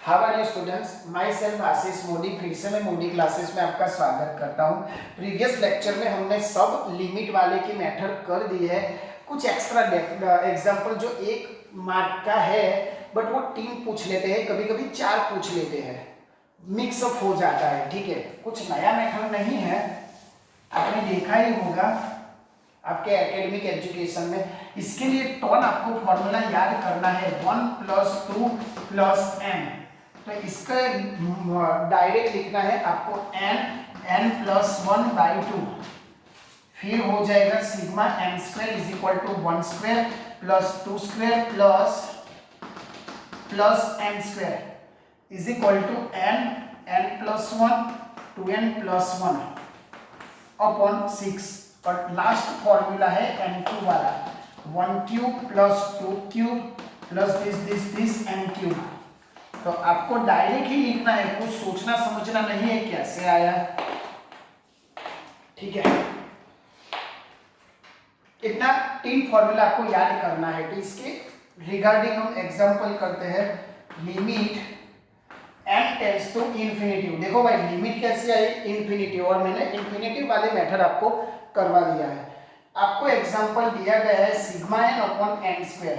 How are you students, myself Ashish Modi. फिर से मैं मोदी क्लासेस में आपका स्वागत करता हूँ। प्रीवियस लेक्चर में हमने सब लिमिट वाले की मेथड कर दी है। कुछ एक्स्ट्रा एग्जाम्पल जो 1 मार्क का है बट वो 3 पूछ लेते हैं, कभी कभी 4 पूछ लेते हैं, मिक्सअप हो जाता है। ठीक है, कुछ नया मेथड नहीं है, आपने देखा ही होगा आपके एकेडमिक एजुकेशन में। इसके लिए टर्न आपको फॉर्मूला याद करना है 1 + 2 + n। तो इसका डायरेक्ट लिखना है आपको n +1/2, फिर हो जाएगा sigma m² = 1² + 2² + m² n + 1 2n + 1 upon 6। और लास्ट फॉर्मूला है n³ वाला 1³ + 2³ + दिस n³। तो आपको डायरेक्ट ही लिखना है, कुछ सोचना समझना नहीं है कैसे आया। ठीक है, इतना 3 फॉर्मूला आपको याद करना है। तो इसके रिगार्डिंग हम एग्जांपल करते हैं। Limit n tends to infinity. देखो भाई लिमिट कैसे आई, इन्फिनिटी, और मैंने इन्फिनिटी वाले मेथड आपको करवा दिया है। आपको एग्जांपल दिया गया है सिग्मा n/n²।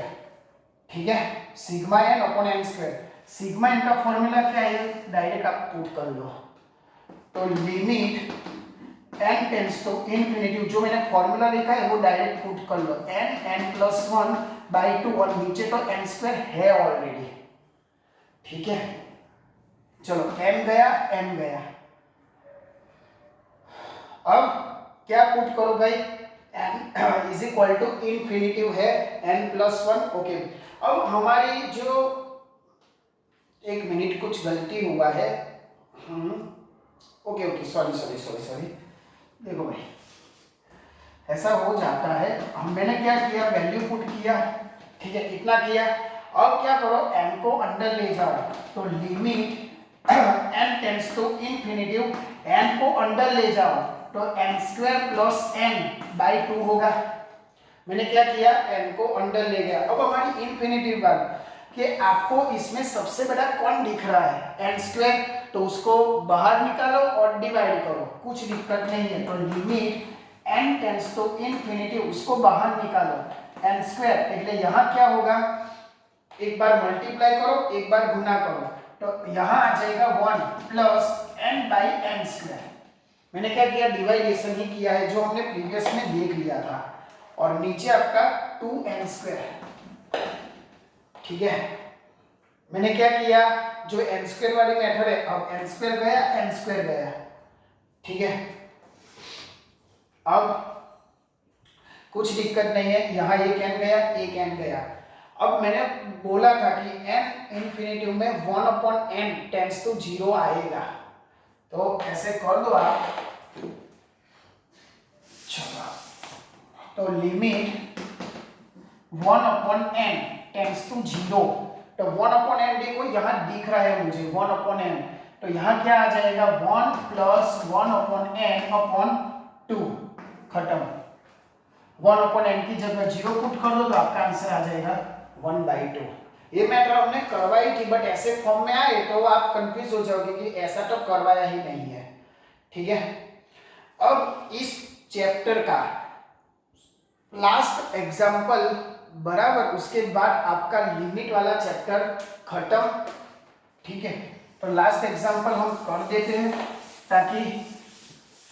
ठीक है, सिग्मा n/n²। सिग्मा n का फॉर्मूला क्या है, डायरेक्ट आप पुट कर लो। तो limit n tends to infinity, जो मैंने फॉर्मूला लिखा है वो डायरेक्ट पुट कर लो, n +1/2, और नीचे तो n² है ऑलरेडी। ठीक है, चलो m गया, m गया। अब क्या पुट करो भाई, n = इन्फिनिटी है, n +1। ओके, अब हमारी जो 1 मिनट कुछ गलती हुआ है। Okay, sorry. देखो भाई ऐसा हो जाता है, मैंने क्या किया, वैल्यू पुट किया। ठीक है, इतना किया। अब क्या करो, n को अंदर ले जाओ। तो limit n tends to infinity, n को अंदर ले जाओ तो n² + n/2 होगा। मैंने क्या किया, n को अंदर ले गया। अब हमारी इन्फिनिटी बात कि आपको इसमें सबसे बड़ा कौन दिख रहा है, n², तो उसको बाहर निकालो और डिवाइड करो, कुछ दिक्कत नहीं है। तो limit n tends to infinity, उसको बाहर निकालो, n²। એટલે यहाँ क्या होगा, एक बार मल्टीप्लाई करो, एक बार गुना करो, तो यहाँ आ जाएगा 1 + n/n²। मैंने क्या किया, डिवाइडेशन ही किया है जो हमने प्रीवियस में देख लिया था। और नीचे आपका 2n²। ठीक है, मैंने क्या किया, जो n² वाली मेथड है, अब n² गया, n² गया। ठीक है, अब कुछ दिक्कत नहीं है, यहाँ एक n गया, एक n गया। अब मैंने बोला था कि n इन्फिनिटी में 1/n टेंड्स टू 0 आएगा। तो ऐसे कर दो आप। चलो, तो लिमिट 1/n टेंड्स टू 0, तो 1/n देखो यहाँ दिख रहा है मुझे 1/n, तो यहाँ क्या आ जाएगा, 1 + 1/n/2, खत्म। 1/n की जगह 0 पुट कर दो तो आपका आंसर आ जाएगा 1/2। ये मैटर हमने करवाई थी, बट ऐसे फॉर्म में आए तो आप कंफ्यूज हो जाओगे कि ऐसा तो करवाया ही नहीं है। ठीक है, अब इस चैप्टर का लास्ट एग्जाम्पल बराबर, उसके बाद आपका लिमिट वाला चैप्टर खत्म। ठीक है, तो लास्ट एग्जाम्पल हम कर देते हैं ताकि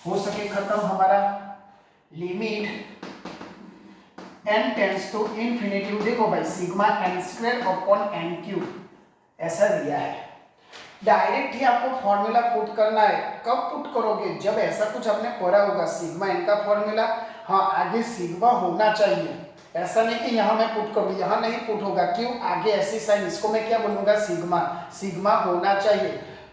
हो सके खत्म हमारा। Limit n tends to infinity, देखो भाई सिग्मा n²/n³ ऐसा दिया है। डायरेक्ट ही आपको फॉर्मूला पुट करना है। कब पुट करोगे, जब ऐसा कुछ आपने पढ़ा होगा, सिग्मा n का फॉर्मूला, हाँ आगे सिग्मा होना चाहिए। ऐसा नहीं कि यहाँ मैं पुट करूँ, यहाँ नहीं पुट होगा, क्यों, आगे ऐसी साइन, इसको मैं क्या बोलूँगा, सिग्मा होना चाहिए,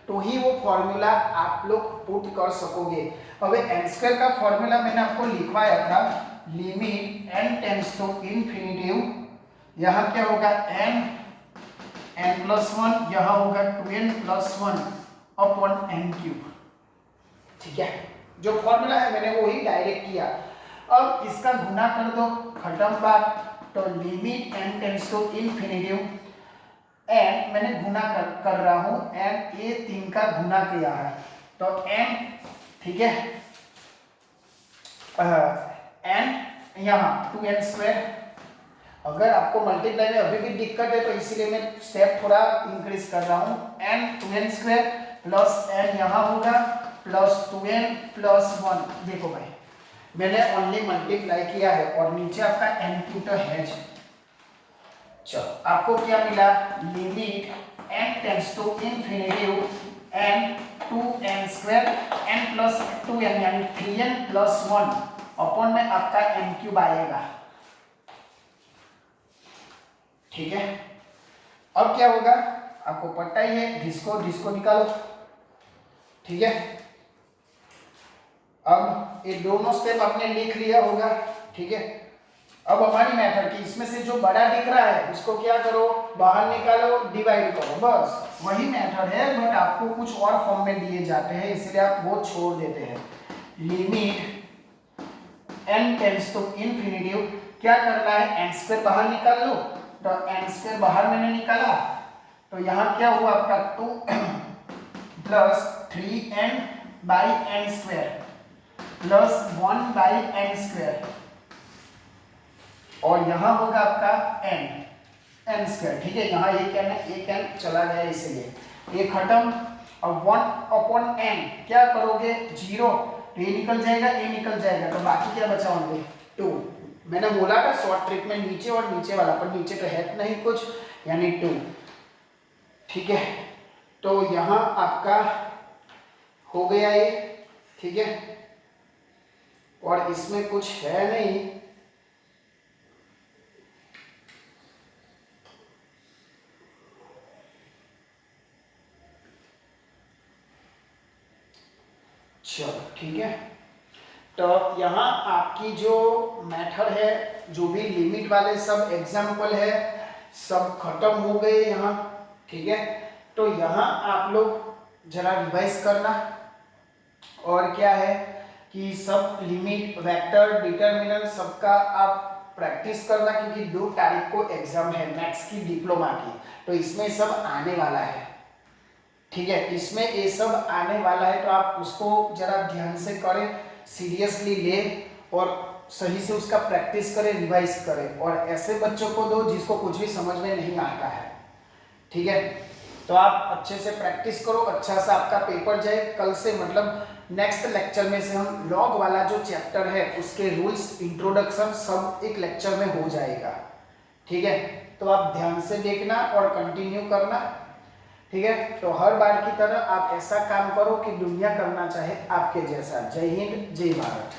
तो ही वो फॉर्मूला आप लोग पुट कर सकोगे। अब n² का फॉर्मूला मैंने आपको लिखवाया था, limit n tends to infinity, यहाँ क्या होगा, n +1, यहाँ होगा 2n + 1/n³। ठीक है, जो फॉर्मूला है मैंने वही डायरेक्ट किया। अब इसका गुना कर दो, खत्म बात। तो limit n tends to infinity n मैंने गुना कर रहा हूँ, n ये 3 का गुना किया है, तो n, ठीक है, n यहाँ 2n²। अगर आपको मल्टीप्लाई में अभी भी दिक्कत है तो इसीलिए मैं स्टेप थोड़ा इंक्रीज कर रहा हूँ, n 2n² प्लस n यहाँ होगा प्लस 2n प्लस 1। देखो भाई मैंने ओनली मल्टीप्लाई किया है और नीचे आपका n³ तो है। चलो आपको क्या मिला, limit n tends to infinity n 2n² n plus 2n यानी 3n प्लस 1 अपॉन में आपका n³ आएगा, ठीक है। अब क्या होगा आपको पता ही है, डिस्को निकालो, ठीक है। अब ये दोनों स्टेप आपने लिख लिया होगा, ठीक है। अब हमारी मेथड की इसमें से जो बड़ा दिख रहा है उसको क्या करो, बाहर निकालो, डिवाइड करो, बस वही मेथड है, बट आपको कुछ और फॉर्म में दिए जाते हैं इसलिए आप वो छोड़ देते हैं। Limit n tends to infinity, क्या करना है, n² बाहर निकाल लो, तो n² बाहर मैंने निकाला, तो यहाँ क्या हुआ आपका 2 प्लस 3n/n² प्लस 1/n², और यहाँ होगा आपका n², ठीक है। यहाँ एक n चला गया इसलिए ये खत्म। अब 1/n क्या करोगे, 0, ये निकल जाएगा, ये निकल जाएगा, तो बाकी क्या बचा होंगे 2। मैंने बोला था शॉर्ट ट्रिक में नीचे और नीचे वाला, पर नीचे तो है नहीं कुछ, यानी 2, ठीक है। तो यहाँ आपका हो गया ये, ठीक है, और इसमें कुछ है नहीं, चलो ठीक है। तो यहाँ आपकी जो मेथड है, जो भी लिमिट वाले सब एग्जाम्पल है, सब खत्म हो गए यहाँ, ठीक है। तो यहाँ आप लोग जरा रिवाइज करना, और क्या है कि सब लिमिट, वेक्टर, डिटर्मिनेंट सबका आप प्रैक्टिस करना, क्योंकि 2 तारीख को एग्जाम है मैथ्स की डिप्लोमा की, तो इसमें सब आने वाला है, ठीक है। इसमें ये सब आने वाला है, तो आप उसको जरा ध्यान से करें, सीरियसली ले और सही से उसका प्रैक्टिस करें, रिवाइज करें, और ऐसे बच्चों को दो जिसको कुछ भी समझ में नहीं आता है, ठीक है। तो आप अच्छे से प्रैक्टिस करो, अच्छा सा आपका पेपर जाए। कल से मतलब नेक्स्ट लेक्चर में से हम लॉग वाला जो चैप्टर है उसके रूल्स, इंट्रोडक्शन सब एक लेक्चर में हो जाएगा, ठीक है। तो आप ध्यान से देखना और कंटिन्यू करना, ठीक है। तो हर बार की तरह आप ऐसा काम करो कि दुनिया करना चाहे आपके जैसा। जय हिंद, जय भारत।